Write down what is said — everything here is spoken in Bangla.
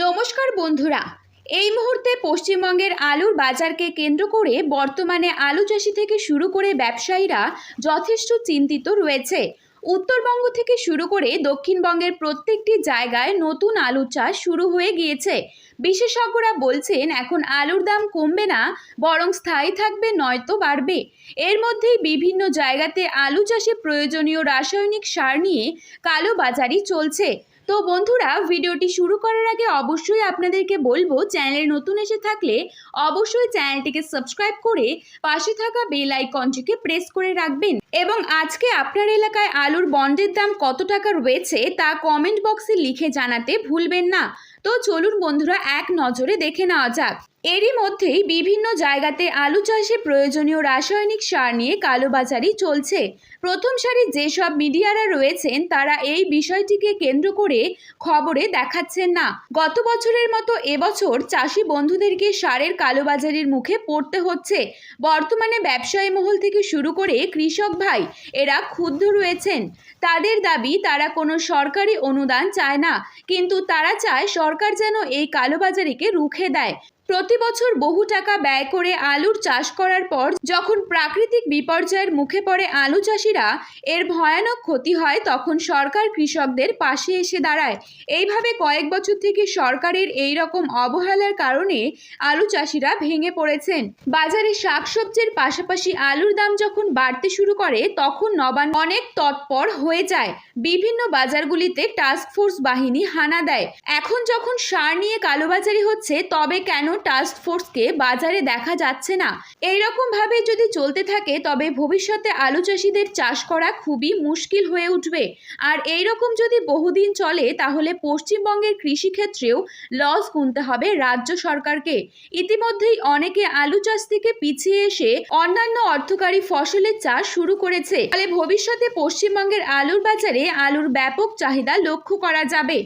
নমস্কার বন্ধুরা। এই মুহূর্তে পশ্চিমবঙ্গের আলুর বাজারকে কেন্দ্র করে বর্তমানে আলু চাষি থেকে শুরু করে ব্যবসায়ীরা যথেষ্ট চিন্তিত রয়েছে। উত্তরবঙ্গ থেকে শুরু করে দক্ষিণবঙ্গের প্রত্যেকটি জায়গায় নতুন আলু চাষ শুরু হয়ে গিয়েছে। বিশেষজ্ঞরা বলছেন এখন আলুর দাম কমবে না, বরং স্থায়ী থাকবে, নয়তো বাড়বে। এর মধ্যেই বিভিন্ন জায়গাতে আলু চাষে প্রয়োজনীয় রাসায়নিক সার নিয়ে কালোবাজারি চলছে। তো বন্ধুরা, ভিডিওটি শুরু করার আগে অবশ্যই আপনাদেরকে বলবো, চ্যানেলে নতুন এসে থাকলে অবশ্যই চ্যানেলটিকে সাবস্ক্রাইব করে পাশে থাকা বেল আইকনটিকে প্রেস করে রাখবেন। এবং আজকে আপনার এলাকায় আলুর বন্ডের দাম কত টাকা রয়েছে তা কমেন্ট বক্সে লিখে জানাতে ভুলবেন না। তো চলুন বন্ধুরা, এক নজরে দেখে নেওয়া যাক। এরই মধ্যেই বিভিন্ন জায়গাতে আলু চাষে প্রয়োজনীয় রাসায়নিক সার নিয়ে কালোবাজারি চলছে। প্রথম সারির যেসব মিডিয়ারা রয়েছেন তারা এই বিষয়টিকে কেন্দ্র করে খবরে দেখাচ্ছেন না। গত বছরের মতো এবছর চাষি বন্ধুদেরকে সারের কালোবাজারির মুখে পড়তে হচ্ছে। বর্তমানে ব্যবসায়ী মহল থেকে শুরু করে কৃষক ভাই এরা ক্ষুব্ধ রয়েছেন। তাদের দাবি, তারা কোনো সরকারি অনুদান চায় না, কিন্তু তারা চায় সরকার যেন এই কালোবাজারিকে রুখে দেয়। প্রতি বছর বহু টাকা ব্যয় করে আলুর চাষ করার পর যখন প্রাকৃতিক বিপর্যয়ের মুখে পড়ে আলু চাষিরা, এর ভয়ানক ক্ষতি হয়, তখন সরকার কৃষকদের পাশে এসে দাঁড়ায়। এইভাবে কয়েক বছর থেকে সরকারের এই রকম অবহেলার কারণে আলু চাষিরা ভেঙে পড়েছেন। বাজারে শাকসবজির পাশাপাশি আলুর দাম যখন বাড়তে শুরু করে তখন নবান্ন অনেক তৎপর হয়ে যায়। বিভিন্ন বাজারগুলিতে টাস্কফোর্স বাহিনী হানা দেয়। এখন যখন সার নিয়ে কালোবাজারি হচ্ছে, তবে কেন টাস্ক ফোর্সকে বাজারে দেখা যাচ্ছে না? এইরকম ভাবে যদি চলতে থাকে তবে ভবিষ্যতে আলু চাষিদের চাষ করা খুবই মুশকিল হয়ে উঠবে। আর এইরকম যদি বহুদিন চলে তাহলে পশ্চিমবঙ্গের কৃষিক্ষেত্রেও লস গুনতে হবে রাজ্য সরকারকে। ইতিমধ্যেই অনেকে আলু চাষ থেকে পিছিয়ে এসে অন্যান্য অর্থকারী ফসলের চাষ শুরু করেছে। ফলে ভবিষ্যতে পশ্চিমবঙ্গের আলুর বাজারে আলুর ব্যাপক চাহিদা লক্ষ্য করা যাবে।